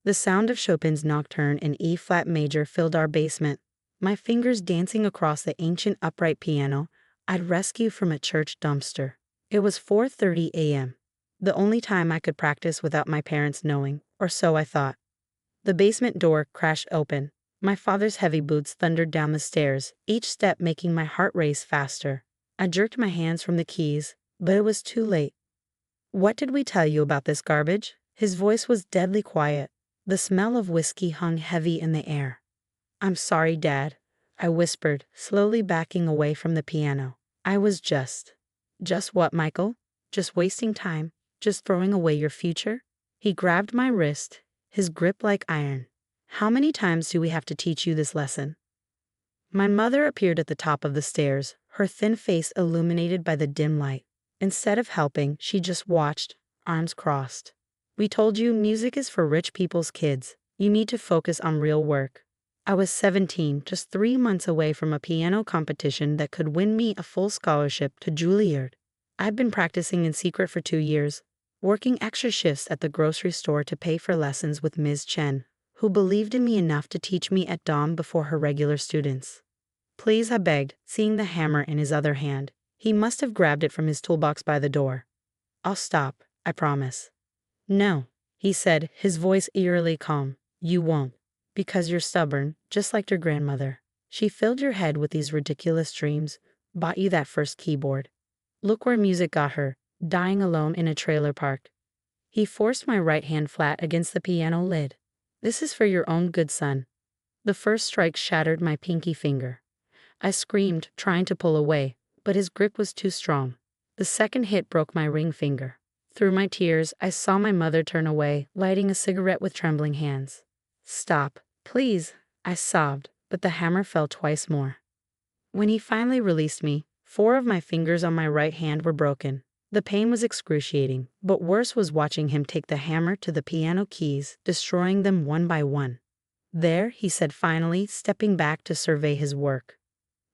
The sound of Chopin's Nocturne in E-flat major filled our basement, my fingers dancing across the ancient upright piano I'd rescued from a church dumpster. It was 4:30 a.m., the only time I could practice without my parents knowing, or so I thought. The basement door crashed open. My father's heavy boots thundered down the stairs, each step making my heart race faster. I jerked my hands from the keys, but it was too late. "What did we tell you about this garbage?" His voice was deadly quiet. The smell of whiskey hung heavy in the air. "I'm sorry, Dad," I whispered, slowly backing away from the piano. I was just what, Michael? Just wasting time? Just throwing away your future?" He grabbed my wrist, his grip like iron. "How many times do we have to teach you this lesson?" My mother appeared at the top of the stairs, her thin face illuminated by the dim light. Instead of helping, she just watched, arms crossed. "We told you music is for rich people's kids. You need to focus on real work." I was 17, just 3 months away from a piano competition that could win me a full scholarship to Juilliard. I'd been practicing in secret for 2 years, working extra shifts at the grocery store to pay for lessons with Ms. Chen, who believed in me enough to teach me at dawn before her regular students. "Please," I begged, seeing the hammer in his other hand. He must have grabbed it from his toolbox by the door. "I'll stop, I promise." "No," he said, his voice eerily calm. "You won't. Because you're stubborn, just like your grandmother. She filled your head with these ridiculous dreams, bought you that first keyboard. Look where music got her, dying alone in a trailer park." He forced my right hand flat against the piano lid. "This is for your own good, son." The first strike shattered my pinky finger. I screamed, trying to pull away, but his grip was too strong. The second hit broke my ring finger. Through my tears, I saw my mother turn away, lighting a cigarette with trembling hands. "Stop, please," I sobbed, but the hammer fell twice more. When he finally released me, 4 of my fingers on my right hand were broken. The pain was excruciating, but worse was watching him take the hammer to the piano keys, destroying them one by one. "There," he said finally, stepping back to survey his work.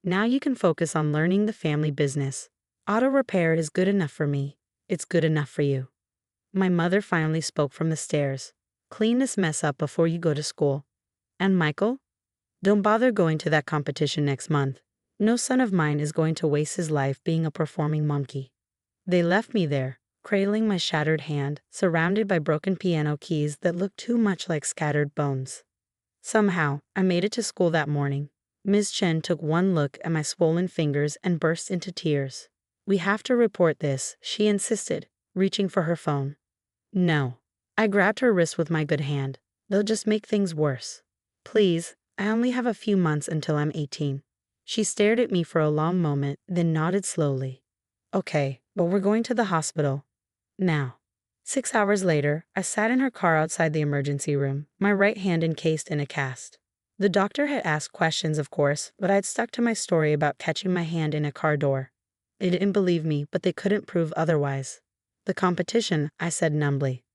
"Now you can focus on learning the family business. Auto repair is good enough for me. It's good enough for you." My mother finally spoke from the stairs. "Clean this mess up before you go to school. And Michael? Don't bother going to that competition next month. No son of mine is going to waste his life being a performing monkey." They left me there, cradling my shattered hand, surrounded by broken piano keys that looked too much like scattered bones. Somehow, I made it to school that morning. Ms. Chen took one look at my swollen fingers and burst into tears. "We have to report this," she insisted, reaching for her phone. "No." I grabbed her wrist with my good hand. "They'll just make things worse. Please, I only have a few months until I'm 18. She stared at me for a long moment, then nodded slowly. "Okay, but we're going to the hospital. Now." 6 hours later, I sat in her car outside the emergency room, my right hand encased in a cast. The doctor had asked questions, of course, but I'd stuck to my story about catching my hand in a car door. They didn't believe me, but they couldn't prove otherwise. "The competition," I said numbly.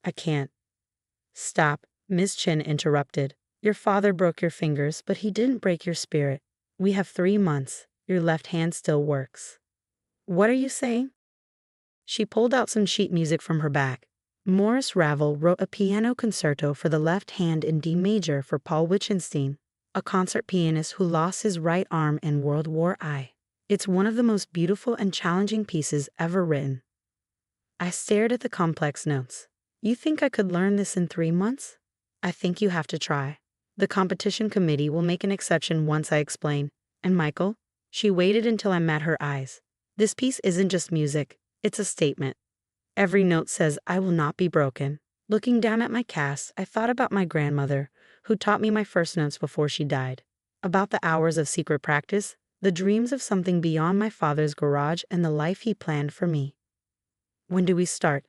"I can't." "Stop," Ms. Chen interrupted. "Your father broke your fingers, but he didn't break your spirit. We have 3 months. Your left hand still works." "What are you saying?" She pulled out some sheet music from her bag. Morris Ravel wrote a piano concerto for the left hand in D major for Paul Wittgenstein, a concert pianist who lost his right arm in World War I. It's one of the most beautiful and challenging pieces ever written. I stared at the complex notes. "You think I could learn this in 3 months? I think you have to try. The competition committee will make an exception once I explain. And Michael?" She waited until I met her eyes. "This piece isn't just music. It's a statement. Every note says I will not be broken." Looking down at my cast, I thought about my grandmother, who taught me my first notes before she died. About the hours of secret practice, the dreams of something beyond my father's garage and the life he planned for me. "When do we start?"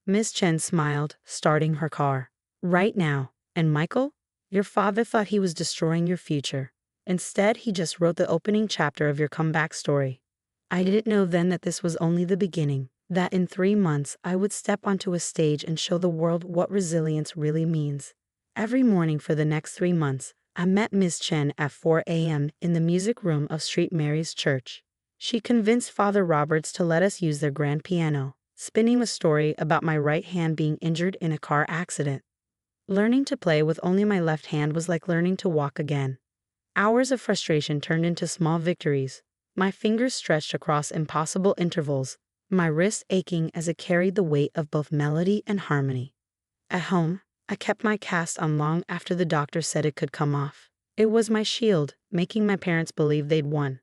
Miss Chen smiled, starting her car. "Right now. And Michael? Your father thought he was destroying your future. Instead, he just wrote the opening chapter of your comeback story. I didn't know then that this was only the beginning, that in 3 months I would step onto a stage and show the world what resilience really means." Every morning for the next 3 months, I met Miss Chen at 4 a.m. in the music room of St. Mary's Church. She convinced Father Roberts to let us use their grand piano, spinning a story about my right hand being injured in a car accident. Learning to play with only my left hand was like learning to walk again. Hours of frustration turned into small victories. My fingers stretched across impossible intervals, my wrist aching as it carried the weight of both melody and harmony. At home, I kept my cast on long after the doctor said it could come off. It was my shield, making my parents believe they'd won.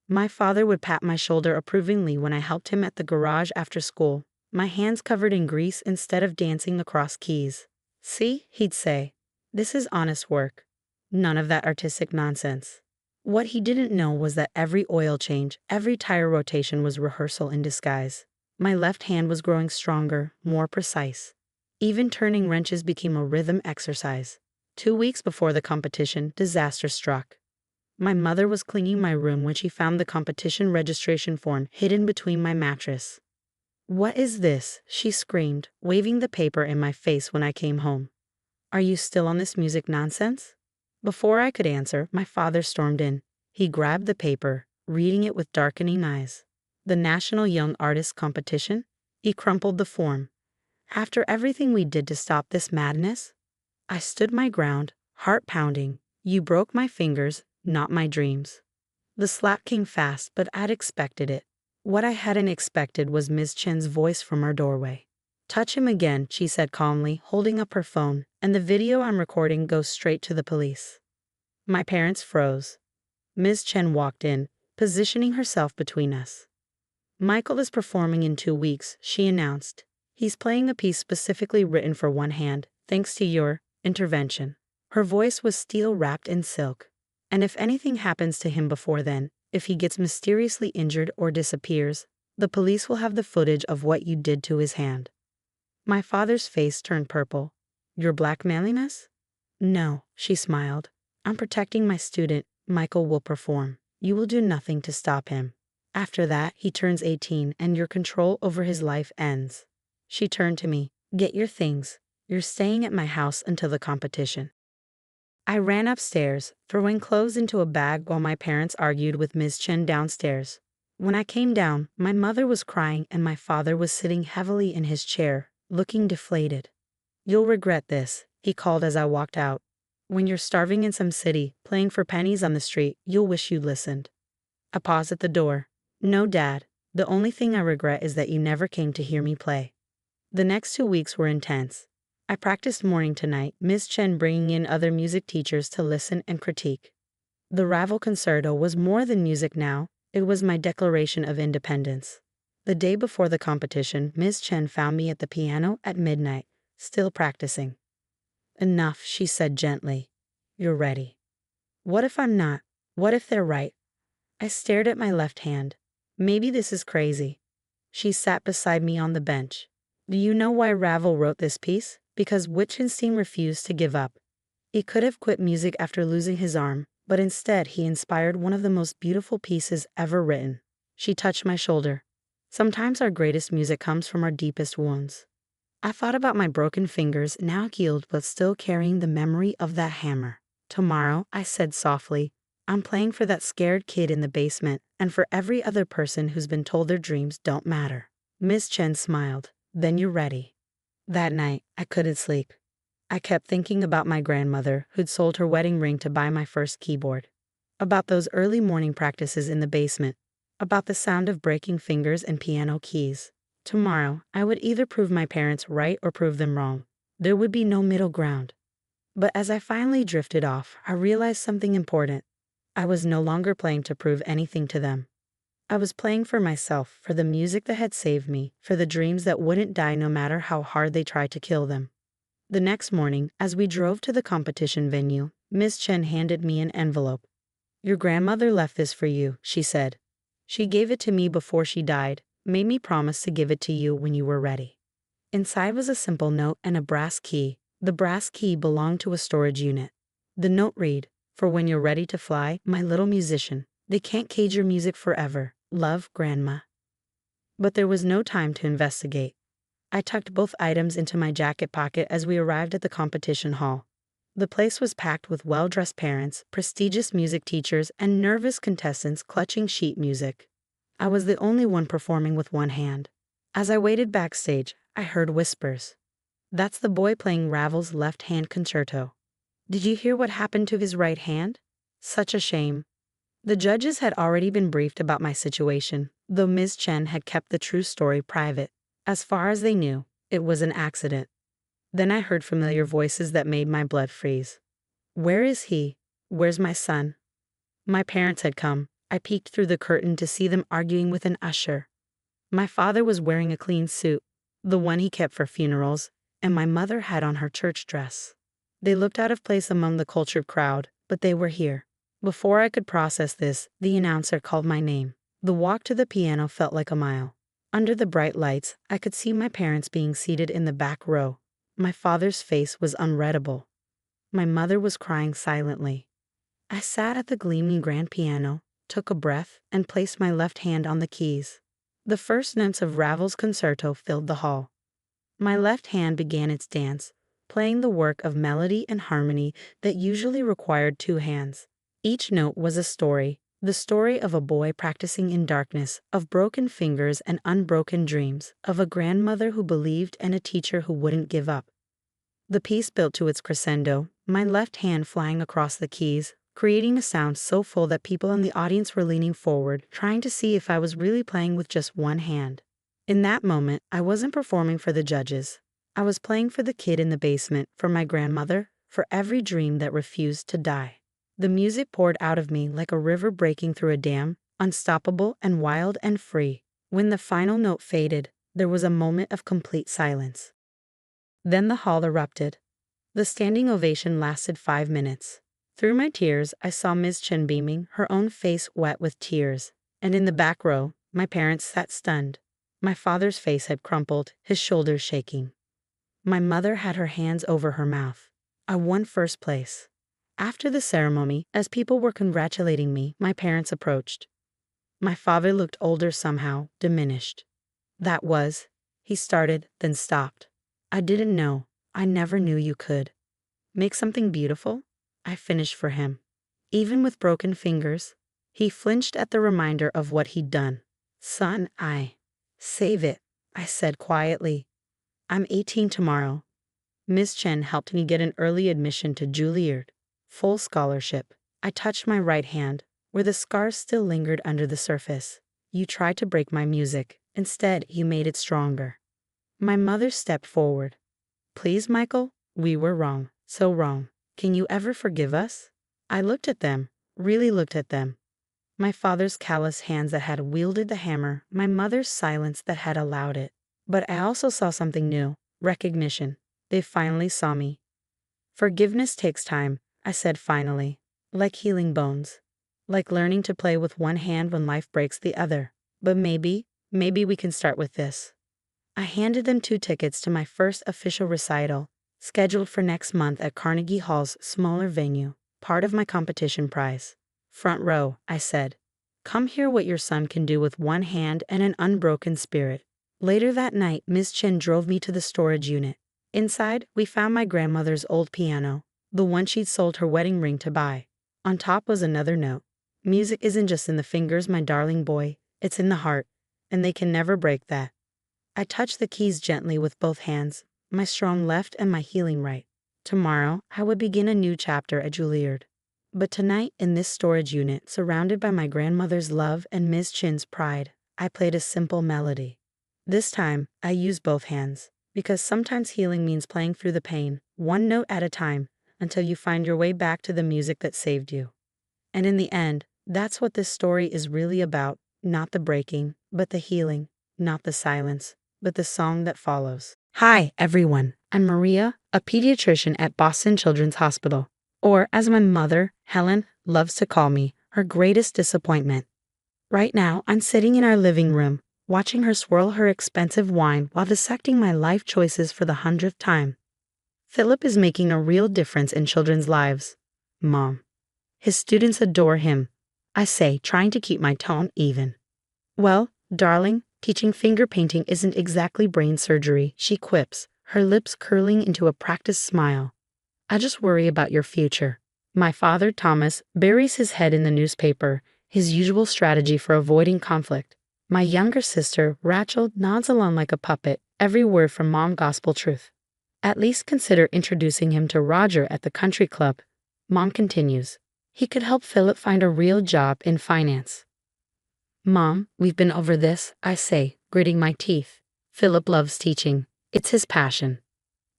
My father would pat my shoulder approvingly when I helped him at the garage after school, my hands covered in grease instead of dancing across keys. "See," he'd say, "this is honest work. None of that artistic nonsense." What he didn't know was that every oil change, every tire rotation was rehearsal in disguise. My left hand was growing stronger, more precise. Even turning wrenches became a rhythm exercise. 2 weeks before the competition, disaster struck. My mother was cleaning my room when she found the competition registration form hidden between my mattress. "What is this?" she screamed, waving the paper in my face when I came home. "Are you still on this music nonsense?" Before I could answer, my father stormed in. He grabbed the paper, reading it with darkening eyes. "The National Young Artists Competition?" He crumpled the form. "After everything we did to stop this madness?" I stood my ground, heart pounding. "You broke my fingers, not my dreams." The slap came fast, but I'd expected it. What I hadn't expected was Ms. Chen's voice from our doorway. "Touch him again," she said calmly, holding up her phone, "and the video I'm recording goes straight to the police." My parents froze. Ms. Chen walked in, positioning herself between us. "Michael is performing in 2 weeks," she announced. "He's playing a piece specifically written for one hand, thanks to your intervention." Her voice was steel wrapped in silk. "And if anything happens to him before then, if he gets mysteriously injured or disappears, the police will have the footage of what you did to his hand." My father's face turned purple. "You're blackmailing us?" "No," she smiled. "I'm protecting my student. Michael will perform. You will do nothing to stop him. After that, he turns 18 and your control over his life ends." She turned to me. "Get your things. You're staying at my house until the competition." I ran upstairs, throwing clothes into a bag while my parents argued with Ms. Chen downstairs. When I came down, my mother was crying and my father was sitting heavily in his chair, looking deflated. "You'll regret this," he called as I walked out. "When you're starving in some city, playing for pennies on the street, you'll wish you'd listened." I paused at the door. "No, Dad. The only thing I regret is that you never came to hear me play." The next 2 weeks were intense. I practiced morning to night, Ms. Chen bringing in other music teachers to listen and critique. The Ravel Concerto was more than music now, it was my declaration of independence. The day before the competition, Ms. Chen found me at the piano at midnight, still practicing. "Enough," she said gently. "You're ready." What if I'm not? What if they're right? I stared at my left hand. Maybe this is crazy. She sat beside me on the bench. "Do you know why Ravel wrote this piece? Because Wittgenstein refused to give up. He could have quit music after losing his arm, but instead he inspired one of the most beautiful pieces ever written." She touched my shoulder. "Sometimes our greatest music comes from our deepest wounds." I thought about my broken fingers, now healed but still carrying the memory of that hammer. "Tomorrow," I said softly, "I'm playing for that scared kid in the basement and for every other person who's been told their dreams don't matter." Ms. Chen smiled. "Then you're ready." That night, I couldn't sleep. I kept thinking about my grandmother, who'd sold her wedding ring to buy my first keyboard. About those early morning practices in the basement. About the sound of breaking fingers and piano keys. Tomorrow, I would either prove my parents right or prove them wrong. There would be no middle ground. But as I finally drifted off, I realized something important. I was no longer playing to prove anything to them. I was playing for myself, for the music that had saved me, for the dreams that wouldn't die no matter how hard they tried to kill them. The next morning, as we drove to the competition venue, Miss Chen handed me an envelope. "Your grandmother left this for you," she said. "She gave it to me before she died, made me promise to give it to you when you were ready." Inside was a simple note and a brass key. The brass key belonged to a storage unit. The note read, "For when you're ready to fly, my little musician. They can't cage your music forever. Love, Grandma." But there was no time to investigate. I tucked both items into my jacket pocket as we arrived at the competition hall. The place was packed with well-dressed parents, prestigious music teachers, and nervous contestants clutching sheet music. I was the only one performing with one hand. As I waited backstage, I heard whispers. That's the boy playing Ravel's left-hand concerto. Did you hear what happened to his right hand? Such a shame. The judges had already been briefed about my situation, though Ms. Chen had kept the true story private. As far as they knew, it was an accident. Then I heard familiar voices that made my blood freeze. Where is he? Where's my son? My parents had come. I peeked through the curtain to see them arguing with an usher. My father was wearing a clean suit, the one he kept for funerals, and my mother had on her church dress. They looked out of place among the cultured crowd, but they were here. Before I could process this, the announcer called my name. The walk to the piano felt like a mile. Under the bright lights, I could see my parents being seated in the back row. My father's face was unreadable. My mother was crying silently. I sat at the gleaming grand piano, took a breath, and placed my left hand on the keys. The first notes of Ravel's concerto filled the hall. My left hand began its dance, playing the work of melody and harmony that usually required two hands. Each note was a story, the story of a boy practicing in darkness, of broken fingers and unbroken dreams, of a grandmother who believed and a teacher who wouldn't give up. The piece built to its crescendo, my left hand flying across the keys, creating a sound so full that people in the audience were leaning forward, trying to see if I was really playing with just one hand. In that moment, I wasn't performing for the judges. I was playing for the kid in the basement, for my grandmother, for every dream that refused to die. The music poured out of me like a river breaking through a dam, unstoppable and wild and free. When the final note faded, there was a moment of complete silence. Then the hall erupted. The standing ovation lasted 5 minutes. Through my tears, I saw Ms. Chen beaming, her own face wet with tears. And in the back row, my parents sat stunned. My father's face had crumpled, his shoulders shaking. My mother had her hands over her mouth. I won first place. After the ceremony, as people were congratulating me, my parents approached. My father looked older somehow, diminished. That was, he started, then stopped. I didn't know. I never knew you could. Make something beautiful? I finished for him. Even with broken fingers, he flinched at the reminder of what he'd done. Son, save it, I said quietly. I'm 18 tomorrow. Ms. Chen helped me get an early admission to Juilliard. Full scholarship. I touched my right hand, where the scars still lingered under the surface. You tried to break my music. Instead, you made it stronger. My mother stepped forward. Please, Michael, we were wrong. So wrong. Can you ever forgive us? I looked at them, really looked at them. My father's callous hands that had wielded the hammer, my mother's silence that had allowed it. But I also saw something new, recognition. They finally saw me. Forgiveness takes time, I said finally. Like healing bones. Like learning to play with one hand when life breaks the other. But maybe we can start with this. I handed them 2 tickets to my first official recital, scheduled for next month at Carnegie Hall's smaller venue, part of my competition prize. Front row, I said. Come hear what your son can do with one hand and an unbroken spirit. Later that night, Ms. Chen drove me to the storage unit. Inside, we found my grandmother's old piano, the one she'd sold her wedding ring to buy. On top was another note. Music isn't just in the fingers, my darling boy, it's in the heart, and they can never break that. I touched the keys gently with both hands, my strong left and my healing right. Tomorrow, I would begin a new chapter at Juilliard. But tonight, in this storage unit, surrounded by my grandmother's love and Ms. Chen's pride, I played a simple melody. This time, I used both hands, because sometimes healing means playing through the pain, one note at a time, until you find your way back to the music that saved you. And in the end, that's what this story is really about, not the breaking, but the healing, not the silence, but the song that follows. Hi, everyone. I'm Maria, a pediatrician at Boston Children's Hospital, or as my mother, Helen, loves to call me, her greatest disappointment. Right now, I'm sitting in our living room, watching her swirl her expensive wine while dissecting my life choices for the 100th time. Philip is making a real difference in children's lives. Mom. His students adore him. I say, trying to keep my tone even. Well, darling, teaching finger painting isn't exactly brain surgery, she quips, her lips curling into a practiced smile. I just worry about your future. My father, Thomas, buries his head in the newspaper, his usual strategy for avoiding conflict. My younger sister, Rachel, nods along like a puppet, every word from mom gospel truth. At least consider introducing him to Roger at the country club. Mom continues. He could help Philip find a real job in finance. Mom, we've been over this, I say, gritting my teeth. Philip loves teaching. It's his passion.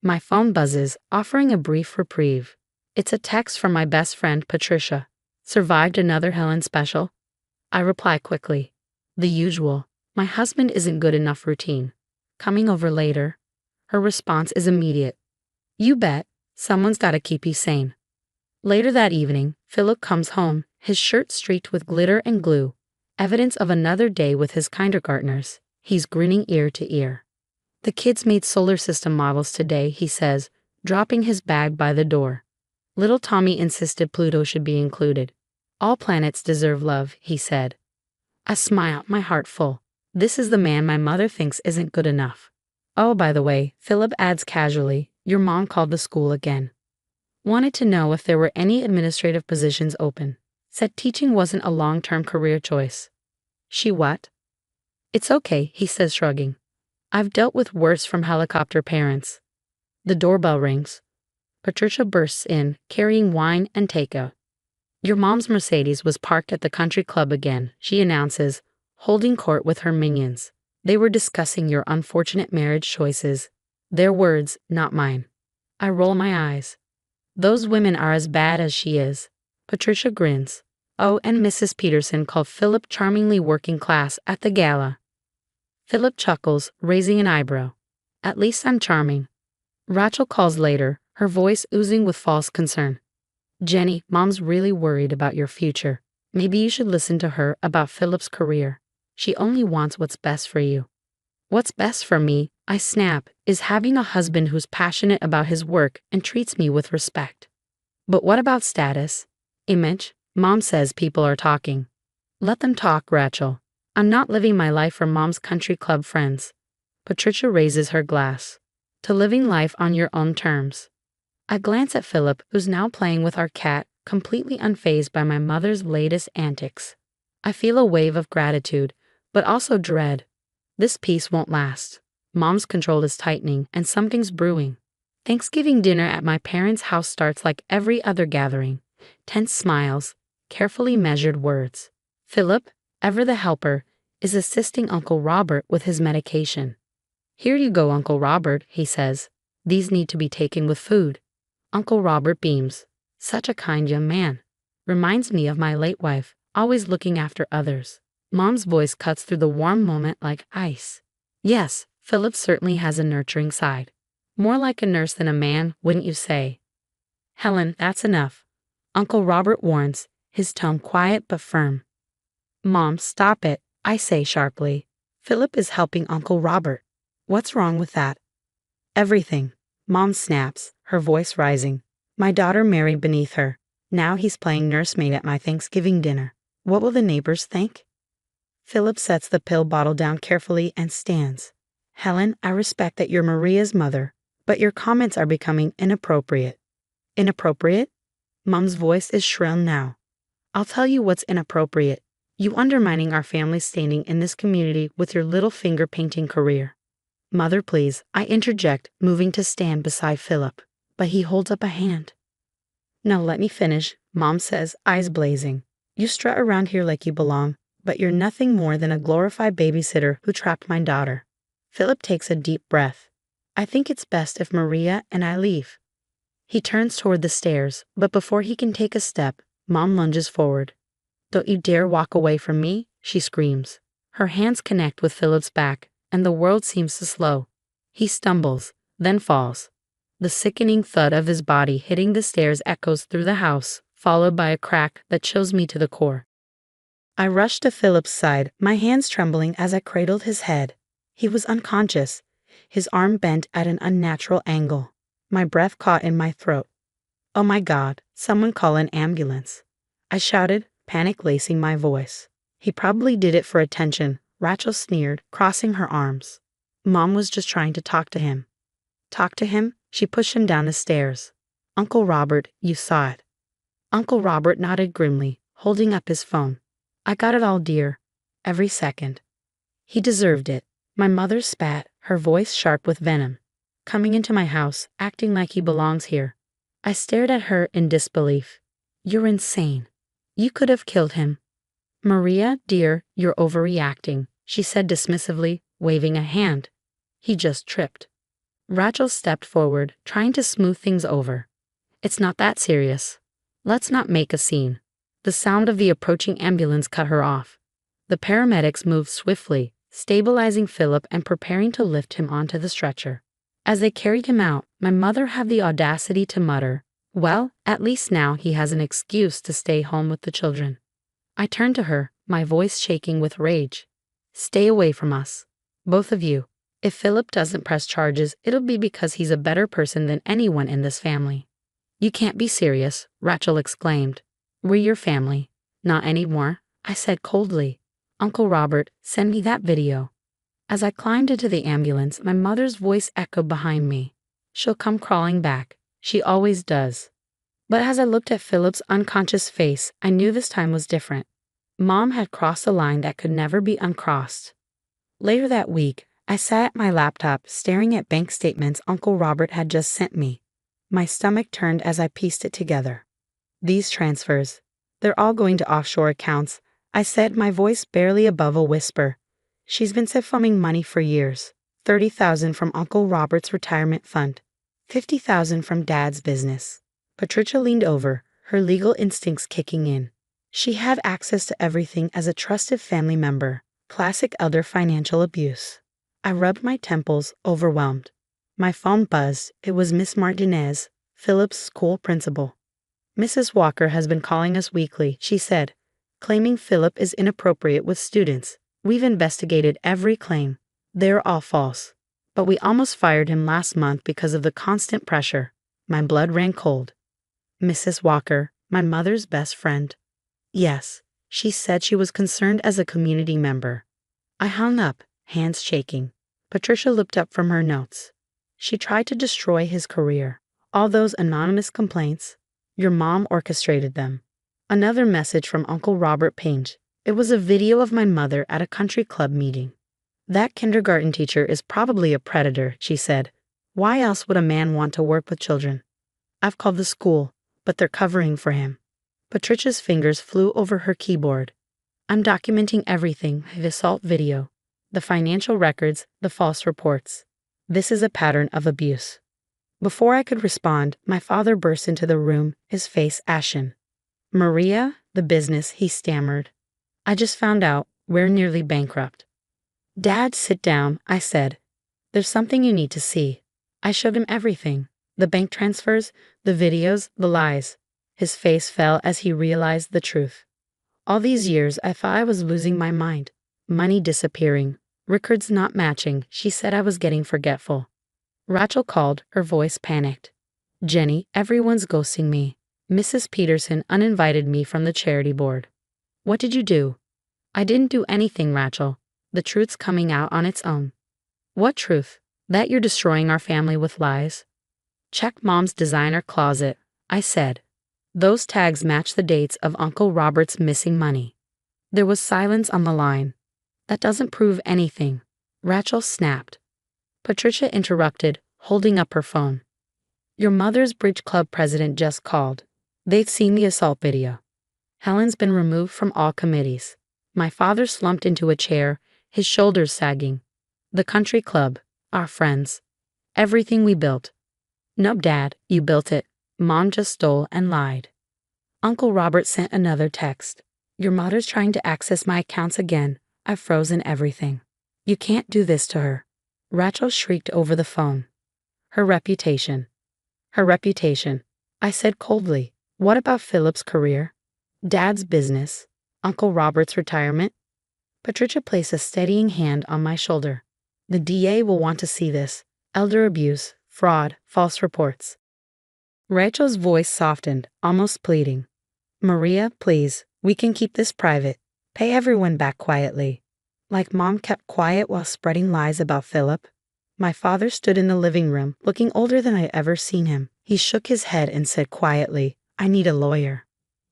My phone buzzes, offering a brief reprieve. It's a text from my best friend, Patricia. Survived another Helen special? I reply quickly. The usual. My husband isn't good enough routine. Coming over later. Her response is immediate. You bet. Someone's gotta keep you sane. Later that evening, Philip comes home, his shirt streaked with glitter and glue. Evidence of another day with his kindergartners. He's grinning ear to ear. The kids made solar system models today, he says, dropping his bag by the door. Little Tommy insisted Pluto should be included. All planets deserve love, he said. I smile, my heart full. This is the man my mother thinks isn't good enough. Oh, by the way, Philip adds casually, your mom called the school again. Wanted to know if there were any administrative positions open. Said teaching wasn't a long-term career choice. She what? It's okay, he says, shrugging. I've dealt with worse from helicopter parents. The doorbell rings. Patricia bursts in, carrying wine and takeout. Your mom's Mercedes was parked at the country club again, she announces, holding court with her minions. They were discussing your unfortunate marriage choices. Their words, not mine. I roll my eyes. Those women are as bad as she is. Patricia grins. Oh, and Mrs. Peterson called Philip charmingly working class at the gala. Philip chuckles, raising an eyebrow. At least I'm charming. Rachel calls later, her voice oozing with false concern. Jenny, Mom's really worried about your future. Maybe you should listen to her about Philip's career. She only wants what's best for you. What's best for me, I snap, is having a husband who's passionate about his work and treats me with respect. But what about status? Image? Mom says people are talking. Let them talk, Rachel. I'm not living my life for Mom's country club friends. Patricia raises her glass. To living life on your own terms. I glance at Philip, who's now playing with our cat, completely unfazed by my mother's latest antics. I feel a wave of gratitude, but also dread. This peace won't last. Mom's control is tightening, and something's brewing. Thanksgiving dinner at my parents' house starts like every other gathering. Tense smiles, carefully measured words. Philip, ever the helper, is assisting Uncle Robert with his medication. Here you go, Uncle Robert, he says. These need to be taken with food. Uncle Robert beams. Such a kind young man. Reminds me of my late wife, always looking after others. Mom's voice cuts through the warm moment like ice. Yes, Philip certainly has a nurturing side. More like a nurse than a man, wouldn't you say? Helen, that's enough. Uncle Robert warns, his tone quiet but firm. Mom, stop it, I say sharply. Philip is helping Uncle Robert. What's wrong with that? Everything. Mom snaps, her voice rising. My daughter married beneath her. Now he's playing nursemaid at my Thanksgiving dinner. What will the neighbors think? Philip sets the pill bottle down carefully and stands. Helen, I respect that you're Maria's mother, but your comments are becoming inappropriate. Inappropriate? Mom's voice is shrill now. I'll tell you what's inappropriate. You undermining our family's standing in this community with your little finger painting career. Mother, please, I interject, moving to stand beside Philip, but he holds up a hand. Now let me finish, Mom says, eyes blazing. You strut around here like you belong, but you're nothing more than a glorified babysitter who trapped my daughter. Philip takes a deep breath. I think it's best if Maria and I leave. He turns toward the stairs, but before he can take a step, Mom lunges forward. Don't you dare walk away from me, she screams. Her hands connect with Philip's back, and the world seems to slow. He stumbles, then falls. The sickening thud of his body hitting the stairs echoes through the house, followed by a crack that chills me to the core. I rushed to Philip's side, my hands trembling as I cradled his head. He was unconscious, his arm bent at an unnatural angle. My breath caught in my throat. Oh my God, someone call an ambulance. I shouted, panic lacing my voice. He probably did it for attention, Rachel sneered, crossing her arms. Mom was just trying to talk to him. Talk to him? She pushed him down the stairs. Uncle Robert, you saw it. Uncle Robert nodded grimly, holding up his phone. I got it all, dear. Every second. He deserved it. My mother spat, her voice sharp with venom. coming into my house, acting like he belongs here. I stared at her in disbelief. You're insane. You could have killed him. Maria, dear, you're overreacting, she said dismissively, waving a hand. He just tripped. Rachel stepped forward, trying to smooth things over. It's not that serious. Let's not make a scene. The sound of the approaching ambulance cut her off. The paramedics moved swiftly, stabilizing Philip and preparing to lift him onto the stretcher. As they carried him out, my mother had the audacity to mutter, "Well, at least now he has an excuse to stay home with the children." I turned to her, my voice shaking with rage. Stay away from us. Both of you. If Philip doesn't press charges, it'll be because he's a better person than anyone in this family. You can't be serious, Rachel exclaimed. We're your family. Not anymore, I said coldly. Uncle Robert, send me that video. As I climbed into the ambulance, my mother's voice echoed behind me. She'll come crawling back. She always does. But as I looked at Philip's unconscious face, I knew this time was different. Mom had crossed a line that could never be uncrossed. Later that week, I sat at my laptop staring at bank statements Uncle Robert had just sent me. My stomach turned as I pieced it together. These transfers, they're all going to offshore accounts, I said, my voice barely above a whisper. She's been siphonning money for years. 30,000 from Uncle Robert's retirement fund. 50,000 from Dad's business. Patricia leaned over, her legal instincts kicking in. She had access to everything as a trusted family member. Classic elder financial abuse. I rubbed my temples, overwhelmed. My phone buzzed. It was Miss Martinez, Philip's school principal. Mrs. Walker has been calling us weekly, she said, claiming Philip is inappropriate with students. We've investigated every claim. They're all false. But we almost fired him last month because of the constant pressure. My blood ran cold. Mrs. Walker, my mother's best friend. Yes, she said she was concerned as a community member. I hung up, hands shaking. Patricia looked up from her notes. She tried to destroy his career. All those anonymous complaints. Your mom orchestrated them. Another message from Uncle Robert pinged. It was a video of my mother at a country club meeting. That kindergarten teacher is probably a predator, she said. Why else would a man want to work with children? I've called the school, but they're covering for him. Patricia's fingers flew over her keyboard. I'm documenting everything, the assault video, the financial records, the false reports. This is a pattern of abuse. Before I could respond, my father burst into the room, his face ashen. Maria, the business, he stammered. I just found out we're nearly bankrupt. Dad, sit down, I said. There's something you need to see. I showed him everything. The bank transfers, the videos, the lies. His face fell as he realized the truth. All these years, I thought I was losing my mind. Money disappearing. Records not matching. She said I was getting forgetful. Rachel called, her voice panicked. Jenny, everyone's ghosting me. Mrs. Peterson uninvited me from the charity board. What did you do? I didn't do anything, Rachel. The truth's coming out on its own. What truth? That you're destroying our family with lies? Check Mom's designer closet, I said. Those tags match the dates of Uncle Robert's missing money. There was silence on the line. That doesn't prove anything, Rachel snapped. Patricia interrupted, holding up her phone. Your mother's bridge club president just called. They've seen the assault video. Helen's been removed from all committees. My father slumped into a chair, his shoulders sagging. The country club, our friends. Everything we built. No, Dad, you built it. Mom just stole and lied. Uncle Robert sent another text. Your mother's trying to access my accounts again. I've frozen everything. You can't do this to her. Rachel shrieked over the phone. Her reputation. Her reputation. I said coldly. What about Philip's career? Dad's business? Uncle Robert's retirement? Patricia placed a steadying hand on my shoulder. The DA will want to see this. Elder abuse, fraud, false reports. Rachel's voice softened, almost pleading. Maria, please, we can keep this private. Pay everyone back quietly. Like Mom kept quiet while spreading lies about Philip. My father stood in the living room, looking older than I'd ever seen him. He shook his head and said quietly, I need a lawyer.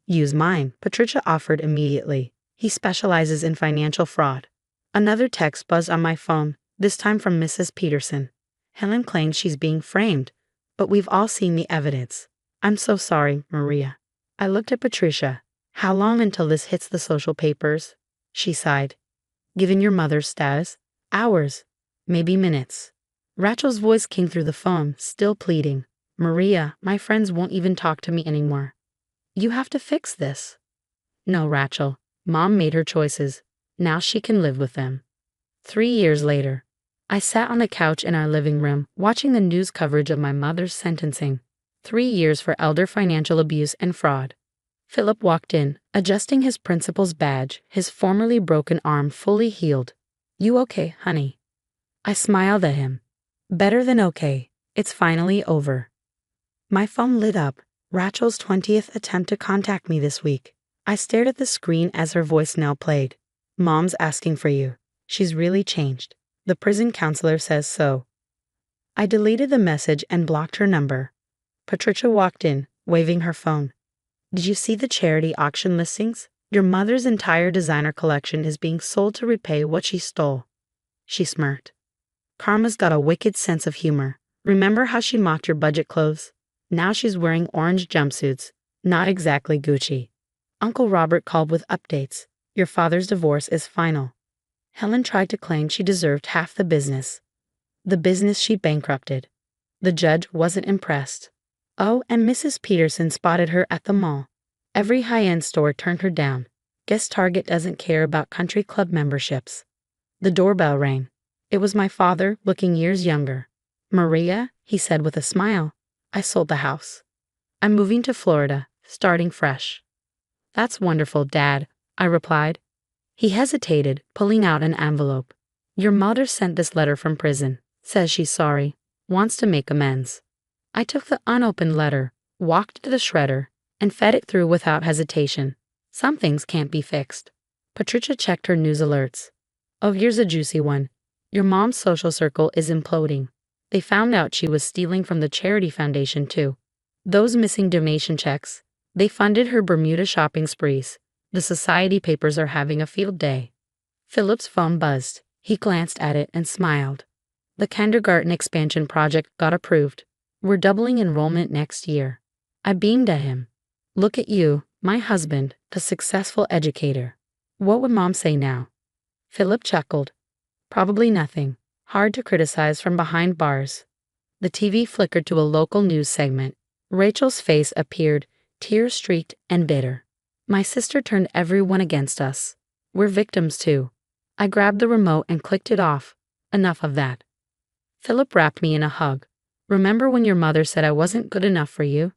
Use mine, Patricia offered immediately. He specializes in financial fraud. Another text buzzed on my phone, this time from Mrs. Peterson. Helen claims she's being framed, but we've all seen the evidence. I'm so sorry, Maria. I looked at Patricia. How long until this hits the social papers? She sighed. Given your mother's status, hours, maybe minutes. Rachel's voice came through the phone, still pleading. Maria, my friends won't even talk to me anymore. You have to fix this. No, Rachel. Mom made her choices. Now she can live with them. 3 years later, I sat on the couch in our living room, watching the news coverage of my mother's sentencing. 3 years for elder financial abuse and fraud. Philip walked in, adjusting his principal's badge, his formerly broken arm fully healed. You okay, honey? I smiled at him. Better than okay. It's finally over. My phone lit up. Rachel's 20th attempt to contact me this week. I stared at the screen as her voice now played. Mom's asking for you. She's really changed. The prison counselor says so. I deleted the message and blocked her number. Patricia walked in, waving her phone. Did you see the charity auction listings? Your mother's entire designer collection is being sold to repay what she stole. She smirked. Karma's got a wicked sense of humor. Remember how she mocked your budget clothes? Now she's wearing orange jumpsuits. Not exactly Gucci. Uncle Robert called with updates. Your father's divorce is final. Helen tried to claim she deserved half the business she bankrupted. The judge wasn't impressed. Oh, and Mrs. Peterson spotted her at the mall. Every high-end store turned her down. Guess Target doesn't care about country club memberships. The doorbell rang. It was my father, looking years younger. Maria, he said with a smile, I sold the house. I'm moving to Florida, starting fresh. That's wonderful, Dad, I replied. He hesitated, pulling out an envelope. Your mother sent this letter from prison. Says she's sorry. Wants to make amends. I took the unopened letter, walked to the shredder, and fed it through without hesitation. Some things can't be fixed. Patricia checked her news alerts. Oh, here's a juicy one. Your mom's social circle is imploding. They found out she was stealing from the charity foundation too. Those missing donation checks, they funded her Bermuda shopping sprees. The society papers are having a field day. Philip's phone buzzed. He glanced at it and smiled. The kindergarten expansion project got approved. We're doubling enrollment next year. I beamed at him. Look at you, my husband, a successful educator. What would Mom say now? Philip chuckled. Probably nothing. Hard to criticize from behind bars. The TV flickered to a local news segment. Rachel's face appeared, tear-streaked and bitter. My sister turned everyone against us. We're victims too. I grabbed the remote and clicked it off. Enough of that. Philip wrapped me in a hug. Remember when your mother said I wasn't good enough for you?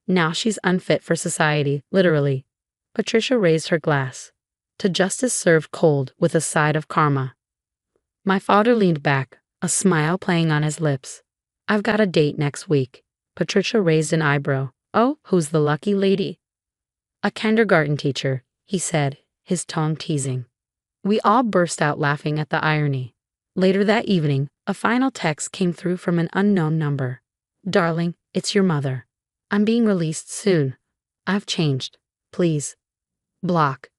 Now she's unfit for society, literally. Patricia raised her glass. To justice served cold with a side of karma. My father leaned back, a smile playing on his lips. I've got a date next week. Patricia raised an eyebrow. Oh, who's the lucky lady? A kindergarten teacher, he said, his tone teasing. We all burst out laughing at the irony. Later that evening, a final text came through from an unknown number. Darling, it's your mother. I'm being released soon. I've changed. Please. Block.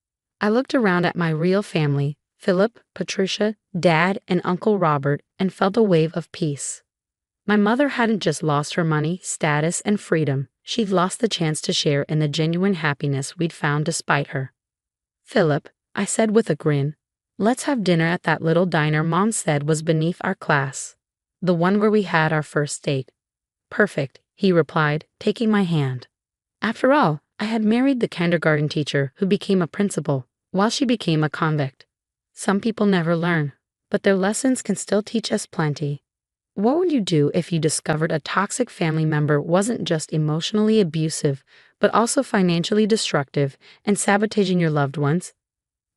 I looked around at my real family, Philip, Patricia, Dad, and Uncle Robert, and felt a wave of peace. My mother hadn't just lost her money, status, and freedom. She'd lost the chance to share in the genuine happiness we'd found despite her. Philip, I said with a grin, let's have dinner at that little diner Mom said was beneath our class. The one where we had our first date. Perfect, he replied, taking my hand. After all, I had married the kindergarten teacher who became a principal, while she became a convict. Some people never learn, but their lessons can still teach us plenty. What would you do if you discovered a toxic family member wasn't just emotionally abusive, but also financially destructive and sabotaging your loved ones?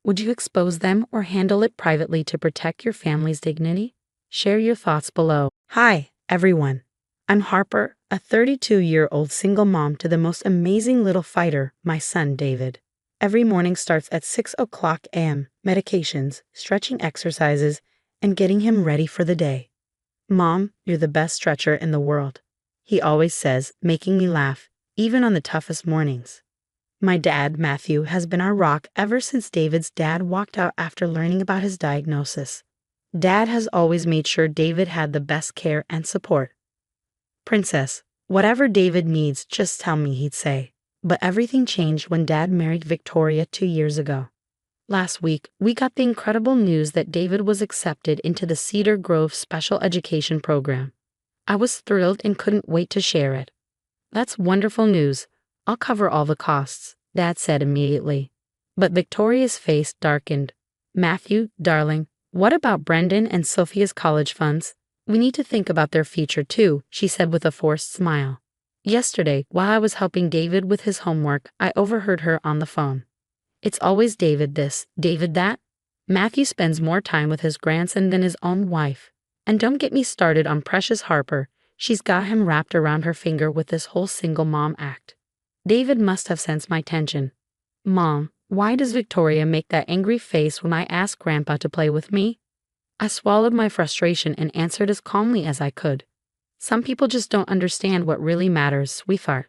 Would you expose them or handle it privately to protect your family's dignity? Share your thoughts below. Hi, everyone. I'm Harper, a 32-year-old single mom to the most amazing little fighter, my son David. Every morning starts at 6 o'clock a.m., medications, stretching exercises, and getting him ready for the day. Mom, you're the best stretcher in the world, he always says, making me laugh, even on the toughest mornings. My dad, Matthew, has been our rock ever since David's dad walked out after learning about his diagnosis. Dad has always made sure David had the best care and support. Princess, whatever David needs, just tell me, he'd say. But everything changed when Dad married Victoria 2 years ago. Last week, we got the incredible news that David was accepted into the Cedar Grove Special Education Program. I was thrilled and couldn't wait to share it. That's wonderful news. I'll cover all the costs, Dad said immediately. But Victoria's face darkened. Matthew, darling, what about Brendan and Sophia's college funds? We need to think about their future too, she said with a forced smile. Yesterday, while I was helping David with his homework, I overheard her on the phone. It's always David this, David that. Matthew spends more time with his grandson than his own wife. And don't get me started on Precious Harper. She's got him wrapped around her finger with this whole single mom act. David must have sensed my tension. Mom, why does Victoria make that angry face when I ask Grandpa to play with me? I swallowed my frustration and answered as calmly as I could. Some people just don't understand what really matters, sweetheart.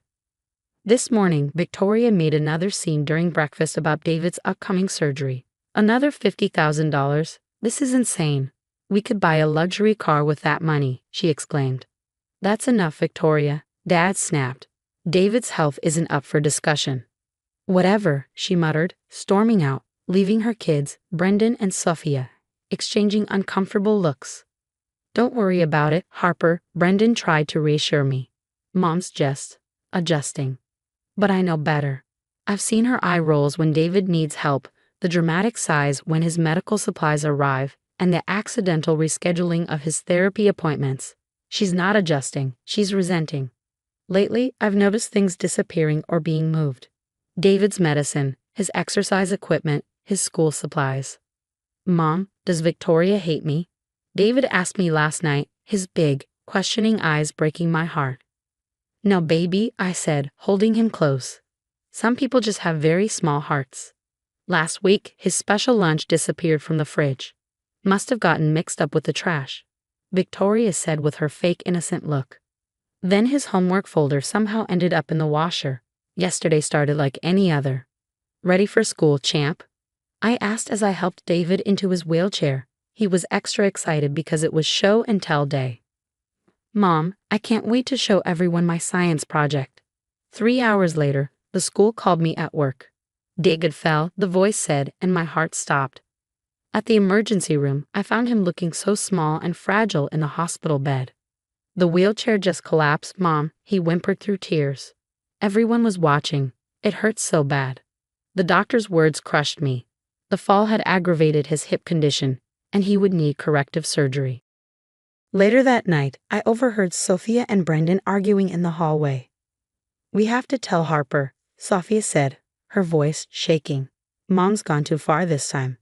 This morning, Victoria made another scene during breakfast about David's upcoming surgery. Another $50,000? This is insane. We could buy a luxury car with that money, she exclaimed. That's enough, Victoria, Dad snapped. David's health isn't up for discussion. Whatever, she muttered, storming out, leaving her kids, Brendan and Sophia, exchanging uncomfortable looks. Don't worry about it, Harper, Brendan tried to reassure me. Mom's just adjusting. But I know better. I've seen her eye rolls when David needs help, the dramatic sighs when his medical supplies arrive, and the accidental rescheduling of his therapy appointments. She's not adjusting, she's resenting. Lately, I've noticed things disappearing or being moved. David's medicine, his exercise equipment, his school supplies. Mom, does Victoria hate me? David asked me last night, his big, questioning eyes breaking my heart. No, baby, I said, holding him close. Some people just have very small hearts. Last week, his special lunch disappeared from the fridge. Must have gotten mixed up with the trash, Victoria said with her fake innocent look. Then his homework folder somehow ended up in the washer. Yesterday started like any other. Ready for school, champ? I asked as I helped David into his wheelchair. He was extra excited because it was show and tell day. Mom, I can't wait to show everyone my science project. 3 hours later, the school called me at work. David fell, the voice said, and my heart stopped. At the emergency room, I found him looking so small and fragile in the hospital bed. The wheelchair just collapsed, Mom, he whimpered through tears. Everyone was watching. It hurt so bad. The doctor's words crushed me. The fall had aggravated his hip condition, and he would need corrective surgery. Later that night, I overheard Sophia and Brendan arguing in the hallway. We have to tell Harper, Sophia said, her voice shaking. Mom's gone too far this time.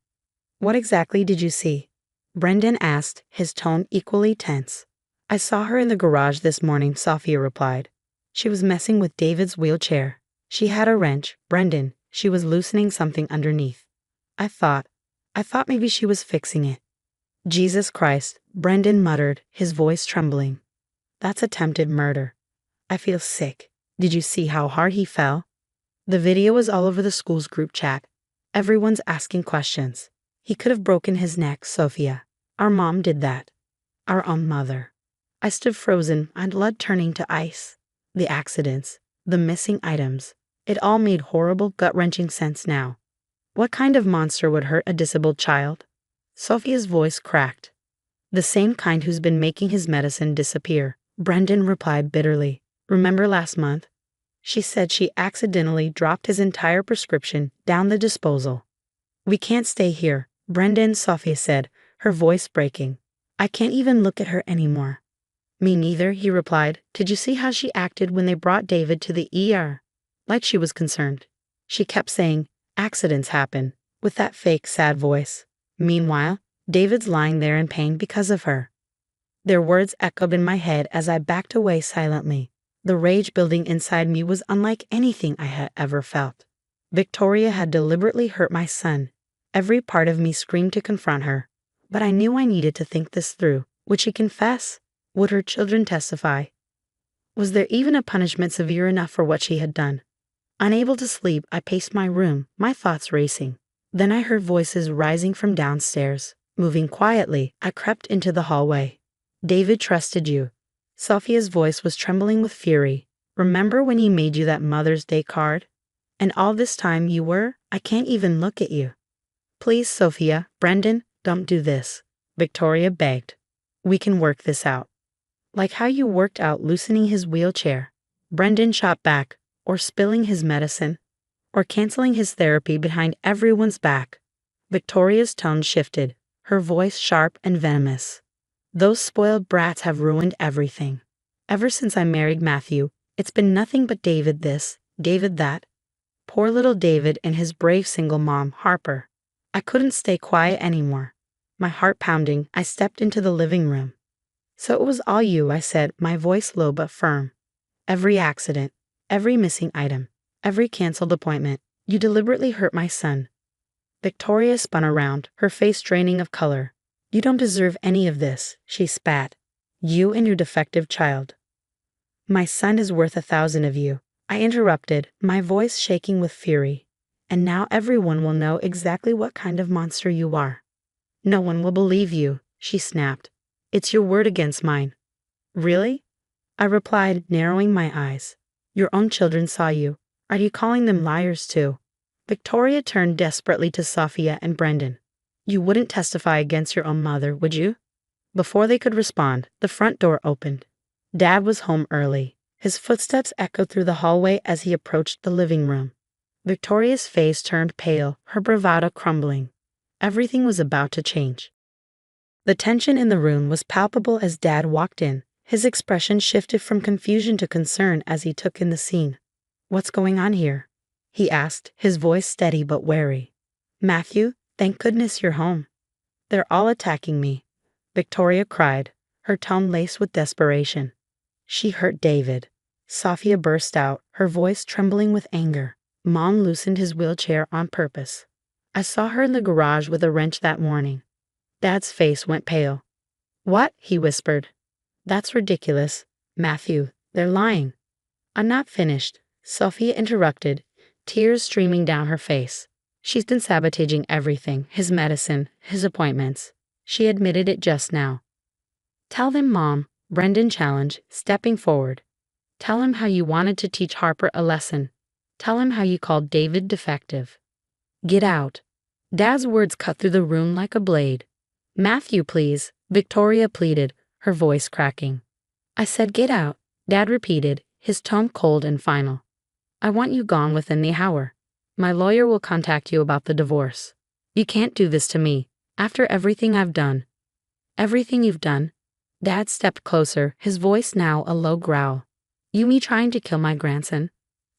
What exactly did you see? Brendan asked, his tone equally tense. I saw her in the garage this morning, Sophia replied. She was messing with David's wheelchair. She had a wrench, Brendan. She was loosening something underneath. I thought maybe she was fixing it. Jesus Christ, Brendan muttered, his voice trembling. That's attempted murder. I feel sick. Did you see how hard he fell? The video was all over the school's group chat. Everyone's asking questions. He could have broken his neck, Sophia. Our mom did that. Our own mother. I stood frozen, my blood turning to ice. The accidents, the missing items. It all made horrible, gut-wrenching sense now. What kind of monster would hurt a disabled child? Sophia's voice cracked. The same kind who's been making his medicine disappear, Brendan replied bitterly. Remember last month? She said she accidentally dropped his entire prescription down the disposal. We can't stay here, Brendan, Sophia said, her voice breaking. I can't even look at her anymore. Me neither, he replied. Did you see how she acted when they brought David to the ER? Like she was concerned. She kept saying, accidents happen, with that fake, sad voice. Meanwhile, David's lying there in pain because of her. Their words echoed in my head as I backed away silently. The rage building inside me was unlike anything I had ever felt. Victoria had deliberately hurt my son. Every part of me screamed to confront her. But I knew I needed to think this through. Would she confess? Would her children testify? Was there even a punishment severe enough for what she had done? Unable to sleep, I paced my room, my thoughts racing. Then I heard voices rising from downstairs. Moving quietly, I crept into the hallway. David trusted you. Sophia's voice was trembling with fury. Remember when he made you that Mother's Day card? And all this time I can't even look at you. Please, Sophia, Brendan, don't do this, Victoria begged. We can work this out. Like how you worked out loosening his wheelchair. Brendan shot back, or spilling his medicine, or canceling his therapy behind everyone's back. Victoria's tone shifted, her voice sharp and venomous. Those spoiled brats have ruined everything. Ever since I married Matthew, it's been nothing but David this, David that. Poor little David and his brave single mom, Harper. I couldn't stay quiet anymore. My heart pounding, I stepped into the living room. So it was all you, I said, my voice low but firm. Every accident, every missing item, every canceled appointment, you deliberately hurt my son. Victoria spun around, her face draining of color. You don't deserve any of this, she spat. You and your defective child. My son is worth 1,000 of you, I interrupted, my voice shaking with fury. And now everyone will know exactly what kind of monster you are. No one will believe you, she snapped. It's your word against mine. Really? I replied, narrowing my eyes. Your own children saw you. Are you calling them liars too? Victoria turned desperately to Sophia and Brendan. You wouldn't testify against your own mother, would you? Before they could respond, the front door opened. Dad was home early. His footsteps echoed through the hallway as he approached the living room. Victoria's face turned pale, her bravado crumbling. Everything was about to change. The tension in the room was palpable as Dad walked in. His expression shifted from confusion to concern as he took in the scene. What's going on here? He asked, his voice steady but wary. Matthew, thank goodness you're home. They're all attacking me, Victoria cried, her tone laced with desperation. She hurt David. Sophia burst out, her voice trembling with anger. Mom loosened his wheelchair on purpose. I saw her in the garage with a wrench that morning. Dad's face went pale. What? He whispered. That's ridiculous. Matthew, they're lying. I'm not finished, Sophia interrupted, tears streaming down her face. She's been sabotaging everything, his medicine, his appointments. She admitted it just now. Tell them, Mom, Brendan challenged, stepping forward. Tell him how you wanted to teach Harper a lesson. Tell him how you called David defective. Get out. Dad's words cut through the room like a blade. Matthew, please, Victoria pleaded, her voice cracking. I said get out, Dad repeated, his tone cold and final. I want you gone within the hour. My lawyer will contact you about the divorce. You can't do this to me, after everything I've done. Everything you've done? Dad stepped closer, his voice now a low growl. You mean trying to kill my grandson?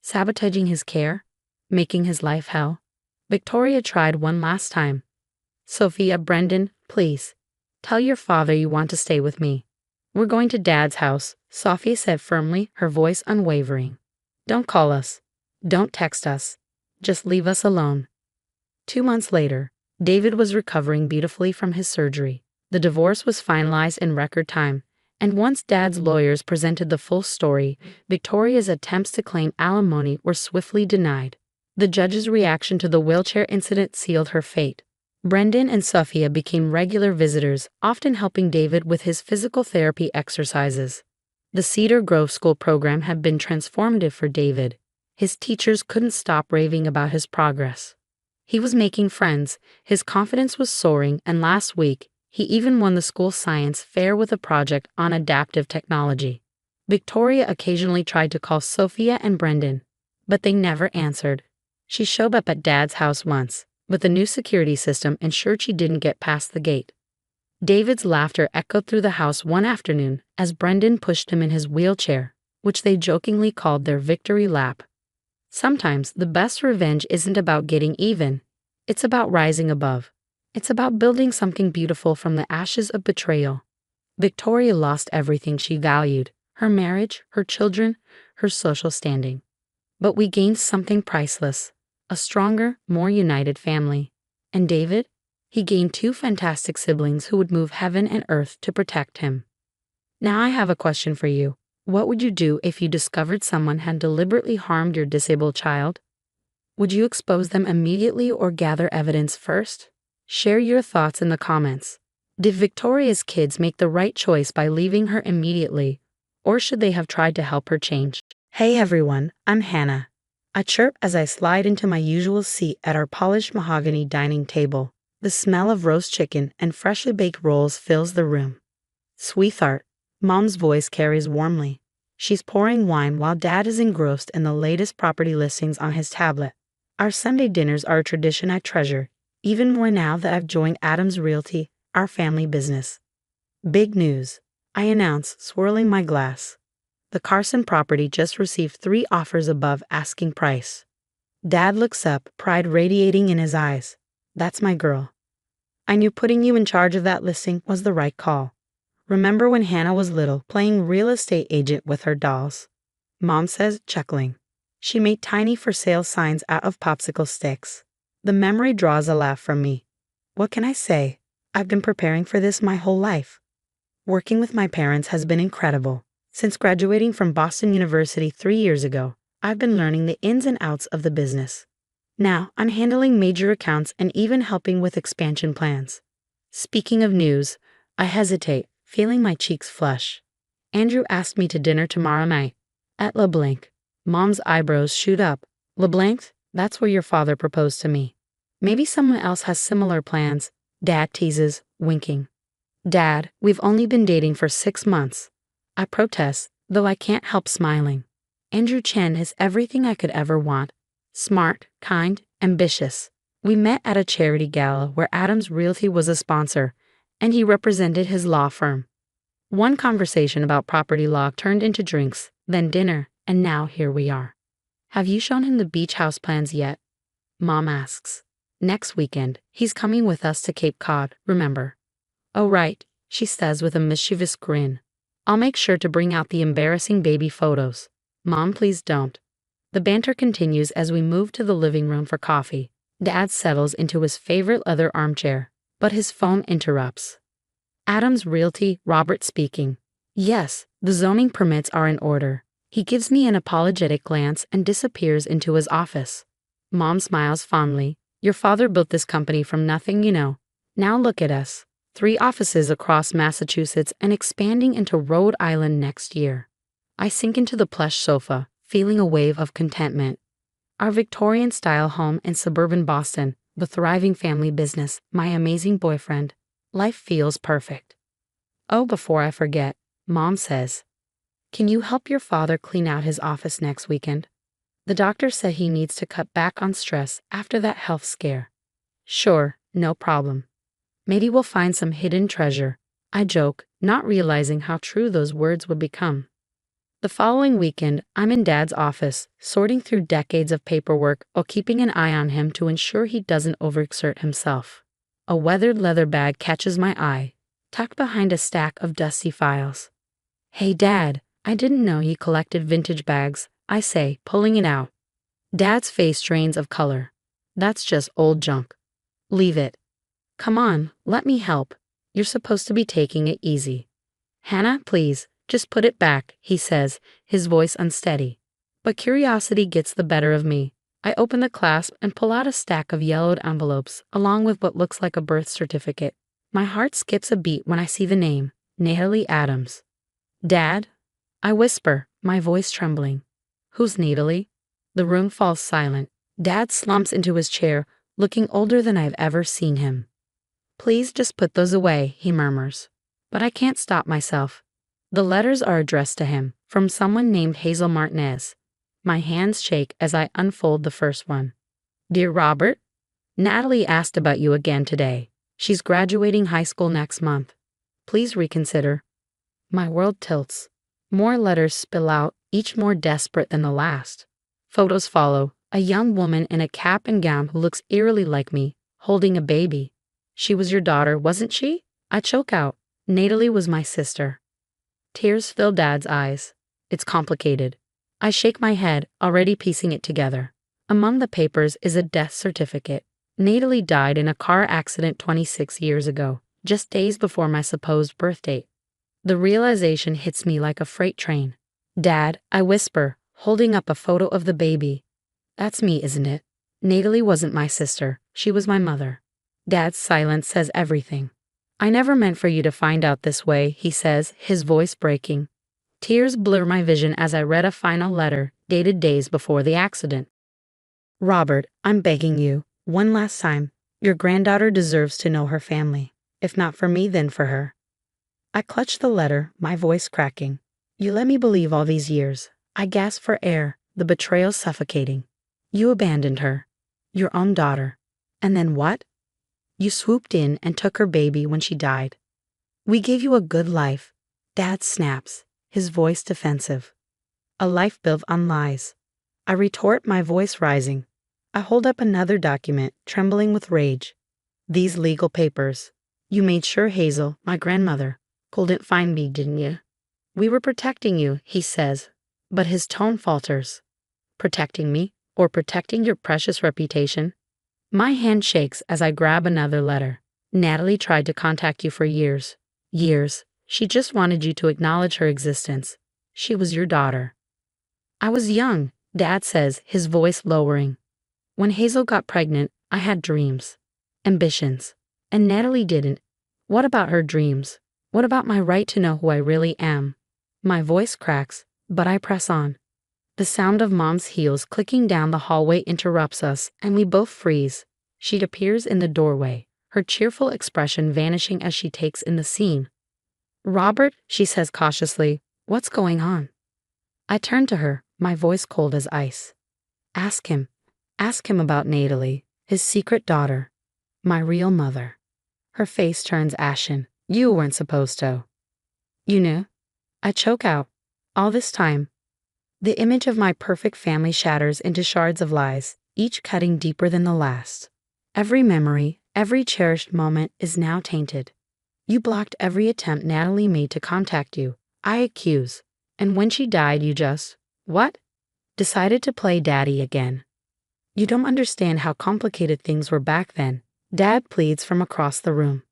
Sabotaging his care? Making his life hell? Victoria tried one last time. Sophia, Brendan, please. Tell your father you want to stay with me. We're going to Dad's house, Sophia said firmly, her voice unwavering. Don't call us. Don't text us. Just leave us alone. 2 months later, David was recovering beautifully from his surgery. The divorce was finalized in record time, and once Dad's lawyers presented the full story, Victoria's attempts to claim alimony were swiftly denied. The judge's reaction to the wheelchair incident sealed her fate. Brendan and Sophia became regular visitors, often helping David with his physical therapy exercises. The Cedar Grove School program had been transformative for David. His teachers couldn't stop raving about his progress. He was making friends, his confidence was soaring, and last week, he even won the school science fair with a project on adaptive technology. Victoria occasionally tried to call Sophia and Brendan, but they never answered. She showed up at Dad's house once, but the new security system ensured she didn't get past the gate. David's laughter echoed through the house one afternoon as Brendan pushed him in his wheelchair, which they jokingly called their victory lap. Sometimes the best revenge isn't about getting even. It's about rising above. It's about building something beautiful from the ashes of betrayal. Victoria lost everything she valued, her marriage, her children, her social standing. But we gained something priceless, a stronger, more united family. And David? He gained 2 fantastic siblings who would move heaven and earth to protect him. Now I have a question for you. What would you do if you discovered someone had deliberately harmed your disabled child? Would you expose them immediately or gather evidence first? Share your thoughts in the comments. Did Victoria's kids make the right choice by leaving her immediately, or should they have tried to help her change? Hey everyone, I'm Hannah. I chirp as I slide into my usual seat at our polished mahogany dining table. The smell of roast chicken and freshly baked rolls fills the room. Sweetheart, Mom's voice carries warmly. She's pouring wine while Dad is engrossed in the latest property listings on his tablet. Our Sunday dinners are a tradition I treasure, even more now that I've joined Adams Realty, our family business. Big news, I announce, swirling my glass. The Carson property just received 3 offers above asking price. Dad looks up, pride radiating in his eyes. That's my girl. I knew putting you in charge of that listing was the right call. Remember when Hannah was little, playing real estate agent with her dolls? Mom says, chuckling. She made tiny for sale signs out of popsicle sticks. The memory draws a laugh from me. What can I say? I've been preparing for this my whole life. Working with my parents has been incredible. Since graduating from Boston University 3 years ago, I've been learning the ins and outs of the business. Now, I'm handling major accounts and even helping with expansion plans. Speaking of news, I hesitate, feeling my cheeks flush. Andrew asked me to dinner tomorrow night. At LeBlanc. Mom's eyebrows shoot up. LeBlanc? That's where your father proposed to me. Maybe someone else has similar plans, Dad teases, winking. Dad, we've only been dating for 6 months. I protest, though I can't help smiling. Andrew Chen is everything I could ever want. Smart, kind, ambitious. We met at a charity gala where Adams Realty was a sponsor, and he represented his law firm. One conversation about property law turned into drinks, then dinner, and now here we are. Have you shown him the beach house plans yet? Mom asks. Next weekend, he's coming with us to Cape Cod, remember? Oh right, she says with a mischievous grin. I'll make sure to bring out the embarrassing baby photos. Mom, please don't. The banter continues as we move to the living room for coffee. Dad settles into his favorite leather armchair, but his phone interrupts. Adams Realty, Robert speaking. Yes, the zoning permits are in order. He gives me an apologetic glance and disappears into his office. Mom smiles fondly. Your father built this company from nothing, you know. Now look at us. 3 offices across Massachusetts and expanding into Rhode Island next year. I sink into the plush sofa, feeling a wave of contentment. Our Victorian-style home in suburban Boston, the thriving family business, my amazing boyfriend. Life feels perfect. Oh, before I forget, Mom says, can you help your father clean out his office next weekend? The doctor said he needs to cut back on stress after that health scare. Sure, no problem. Maybe we'll find some hidden treasure, I joke, not realizing how true those words would become. The following weekend, I'm in Dad's office, sorting through decades of paperwork while keeping an eye on him to ensure he doesn't overexert himself. A weathered leather bag catches my eye, tucked behind a stack of dusty files. Hey Dad, I didn't know you collected vintage bags, I say, pulling it out. Dad's face drains of color. That's just old junk. Leave it. Come on, let me help. You're supposed to be taking it easy. Hannah, please, just put it back, he says, his voice unsteady. But curiosity gets the better of me. I open the clasp and pull out a stack of yellowed envelopes, along with what looks like a birth certificate. My heart skips a beat when I see the name, Natalie Adams. Dad? I whisper, my voice trembling. Who's Natalie? The room falls silent. Dad slumps into his chair, looking older than I've ever seen him. Please just put those away, he murmurs. But I can't stop myself. The letters are addressed to him, from someone named Hazel Martinez. My hands shake as I unfold the first one. Dear Robert, Natalie asked about you again today. She's graduating high school next month. Please reconsider. My world tilts. More letters spill out, each more desperate than the last. Photos follow, a young woman in a cap and gown who looks eerily like me, holding a baby. She was your daughter, wasn't she? I choke out. Natalie was my sister. Tears fill Dad's eyes. It's complicated. I shake my head, already piecing it together. Among the papers is a death certificate. Natalie died in a car accident 26 years ago, just days before my supposed birth date. The realization hits me like a freight train. Dad, I whisper, holding up a photo of the baby. That's me, isn't it? Natalie wasn't my sister. She was my mother. Dad's silence says everything. I never meant for you to find out this way, he says, his voice breaking. Tears blur my vision as I read a final letter, dated days before the accident. Robert, I'm begging you, one last time. Your granddaughter deserves to know her family. If not for me, then for her. I clutch the letter, my voice cracking. You let me believe all these years. I gasp for air, the betrayal suffocating. You abandoned her. Your own daughter. And then what? You swooped in and took her baby when she died. We gave you a good life. Dad snaps, his voice defensive. A life built on lies. I retort, my voice rising. I hold up another document, trembling with rage. These legal papers. You made sure Hazel, my grandmother, couldn't find me, didn't you? We were protecting you, he says, but his tone falters. Protecting me, or protecting your precious reputation? My hand shakes as I grab another letter. Natalie tried to contact you for years. Years. She just wanted you to acknowledge her existence. She was your daughter. I was young, Dad says, his voice lowering. When Hazel got pregnant, I had dreams. Ambitions. And Natalie didn't. What about her dreams? What about my right to know who I really am? My voice cracks, but I press on. The sound of Mom's heels clicking down the hallway interrupts us, and we both freeze. She appears in the doorway, her cheerful expression vanishing as she takes in the scene. Robert, she says cautiously, what's going on? I turn to her, my voice cold as ice. Ask him about Natalie, his secret daughter, my real mother. Her face turns ashen. You weren't supposed to. You knew? I choke out. All this time. The image of my perfect family shatters into shards of lies, each cutting deeper than the last. Every memory, every cherished moment is now tainted. You blocked every attempt Natalie made to contact you. I accuse. And when she died, you just, what? Decided to play daddy again. You don't understand how complicated things were back then. Dad pleads from across the room.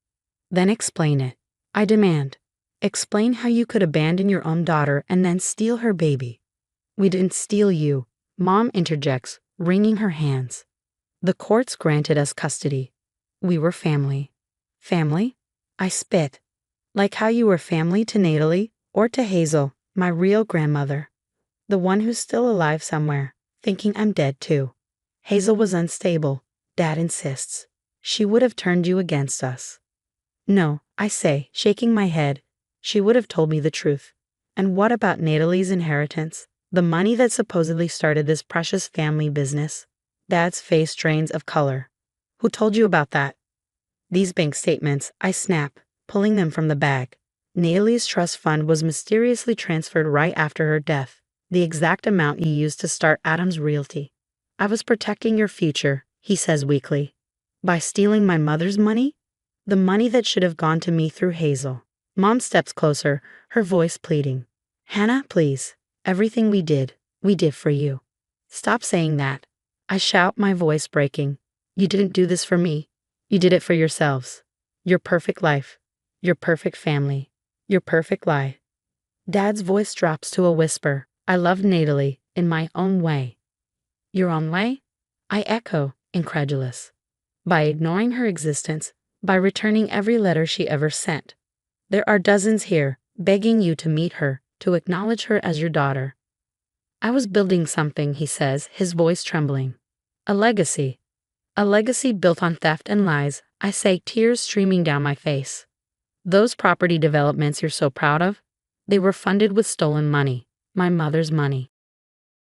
Then explain it. I demand. Explain how you could abandon your own daughter and then steal her baby. We didn't steal you, Mom interjects, wringing her hands. The courts granted us custody. We were family. Family? I spit. Like how you were family to Natalie, or to Hazel, my real grandmother. The one who's still alive somewhere, thinking I'm dead too. Hazel was unstable, Dad insists. She would have turned you against us. No, I say, shaking my head. She would have told me the truth. And what about Natalie's inheritance? The money that supposedly started this precious family business? Dad's face drains of color. Who told you about that? These bank statements, I snap, pulling them from the bag. Natalie's trust fund was mysteriously transferred right after her death, the exact amount you used to start Adam's Realty. I was protecting your future, he says weakly. By stealing my mother's money? The money that should have gone to me through Hazel. Mom steps closer, her voice pleading. Hannah, please. Everything we did for you. Stop saying that. I shout, my voice breaking. You didn't do this for me. You did it for yourselves. Your perfect life. Your perfect family. Your perfect lie. Dad's voice drops to a whisper. I loved Natalie, in my own way. Your own way? I echo, incredulous. By ignoring her existence, by returning every letter she ever sent. There are dozens here, begging you to meet her, to acknowledge her as your daughter. I was building something, he says, his voice trembling. A legacy. A legacy built on theft and lies, I say, tears streaming down my face. Those property developments you're so proud of? They were funded with stolen money, my mother's money.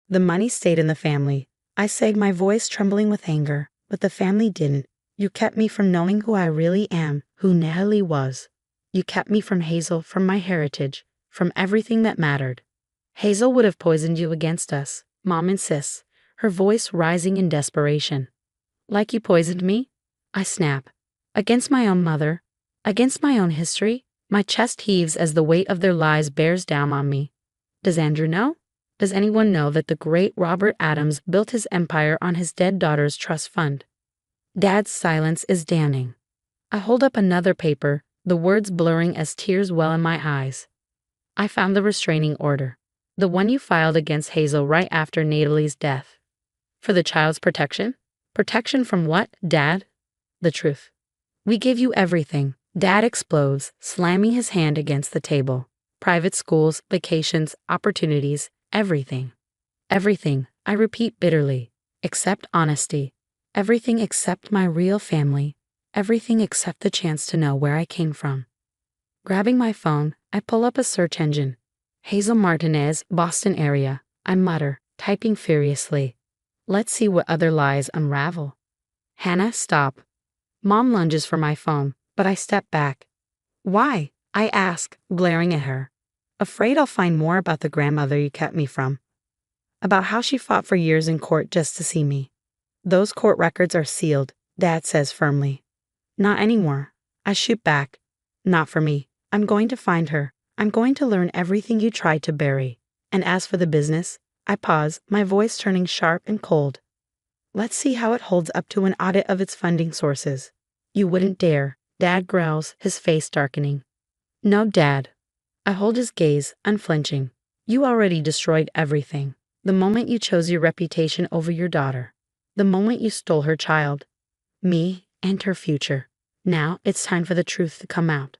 The money stayed in the family, I say, my voice trembling with anger, but the family didn't. You kept me from knowing who I really am, who Natalie was. You kept me from Hazel, from my heritage, from everything that mattered. Hazel would have poisoned you against us, Mom insists, her voice rising in desperation. Like you poisoned me? I snap. Against my own mother? Against my own history? My chest heaves as the weight of their lies bears down on me. Does Andrew know? Does anyone know that the great Robert Adams built his empire on his dead daughter's trust fund? Dad's silence is damning. I hold up another paper, the words blurring as tears well in my eyes. I found the restraining order, the one you filed against Hazel right after Natalie's death. For the child's protection? Protection from what, Dad? The truth. We give you everything. Dad explodes, slamming his hand against the table. Private schools, vacations, opportunities, everything. Everything, I repeat bitterly. Except honesty. Everything except my real family. Everything except the chance to know where I came from. Grabbing my phone, I pull up a search engine. Hazel Martinez, Boston area, I mutter, typing furiously. Let's see what other lies unravel. Hannah, stop. Mom lunges for my phone, but I step back. Why? I ask, glaring at her. Afraid I'll find more about the grandmother you kept me from. About how she fought for years in court just to see me. Those court records are sealed, Dad says firmly. Not anymore. I shoot back. Not for me. I'm going to find her. I'm going to learn everything you tried to bury. And as for the business, I pause, my voice turning sharp and cold. Let's see how it holds up to an audit of its funding sources. You wouldn't dare, Dad growls, his face darkening. No, Dad. I hold his gaze, unflinching. You already destroyed everything. The moment you chose your reputation over your daughter. The moment you stole her child. Me and her future. Now it's time for the truth to come out.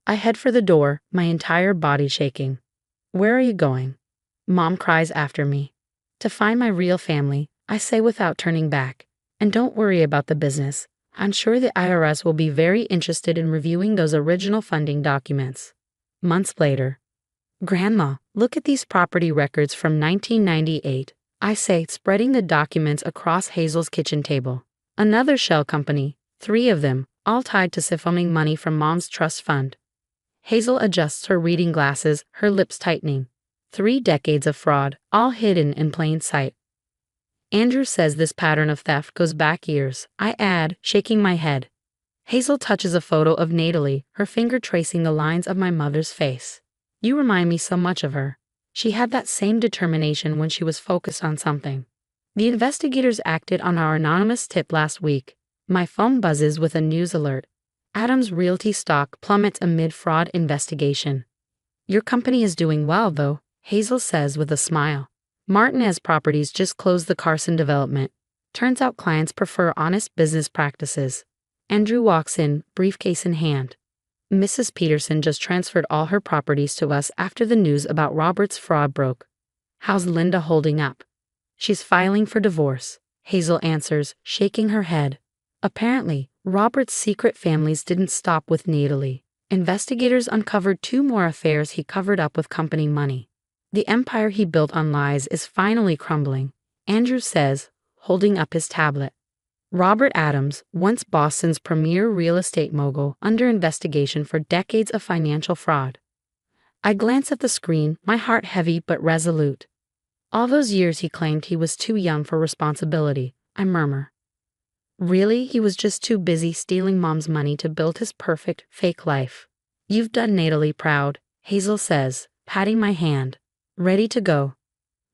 I head for the door, my entire body shaking. Where are you going? Mom cries after me. To find my real family, I say without turning back. And don't worry about the business. I'm sure the IRS will be very interested in reviewing those original funding documents. Months later. Grandma, look at these property records from 1998, I say, spreading the documents across Hazel's kitchen table. Another shell company, 3 of them, all tied to siphoning money from Mom's trust fund. Hazel adjusts her reading glasses, her lips tightening. 3 decades of fraud, all hidden in plain sight. Andrew says this pattern of theft goes back years, I add, shaking my head. Hazel touches a photo of Natalie, her finger tracing the lines of my mother's face. You remind me so much of her. She had that same determination when she was focused on something. The investigators acted on our anonymous tip last week. My phone buzzes with a news alert. Adams Realty stock plummets amid fraud investigation. Your company is doing well, though, Hazel says with a smile. Martinez Properties just closed the Carson development. Turns out clients prefer honest business practices. Andrew walks in, briefcase in hand. Mrs. Peterson just transferred all her properties to us after the news about Robert's fraud broke. How's Linda holding up? She's filing for divorce, Hazel answers, shaking her head. Apparently, Robert's secret families didn't stop with Natalie. Investigators uncovered 2 more affairs he covered up with company money. The empire he built on lies is finally crumbling, Andrew says, holding up his tablet. Robert Adams, once Boston's premier real estate mogul, under investigation for decades of financial fraud. I glance at the screen, my heart heavy but resolute. All those years he claimed he was too young for responsibility, I murmur. Really, he was just too busy stealing Mom's money to build his perfect, fake life. You've done Natalie proud, Hazel says, patting my hand. Ready to go.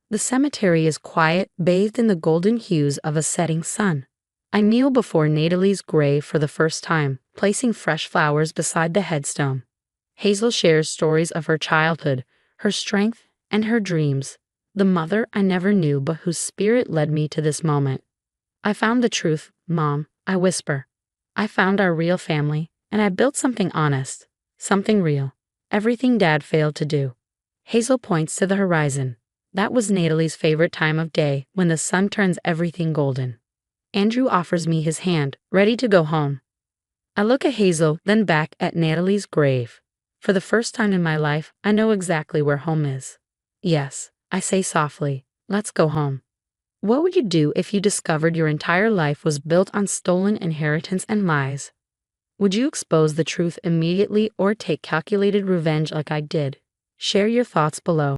The cemetery is quiet, bathed in the golden hues of a setting sun. I kneel before Natalie's grave for the first time, placing fresh flowers beside the headstone. Hazel shares stories of her childhood, her strength, and her dreams. The mother I never knew but whose spirit led me to this moment. I found the truth, Mom, I whisper. I found our real family, and I built something honest, something real. Everything Dad failed to do. Hazel points to the horizon. That was Natalie's favorite time of day, when the sun turns everything golden. Andrew offers me his hand, ready to go home. I look at Hazel, then back at Natalie's grave. For the first time in my life, I know exactly where home is. Yes, I say softly, let's go home. What would you do if you discovered your entire life was built on stolen inheritance and lies? Would you expose the truth immediately or take calculated revenge like I did? Share your thoughts below.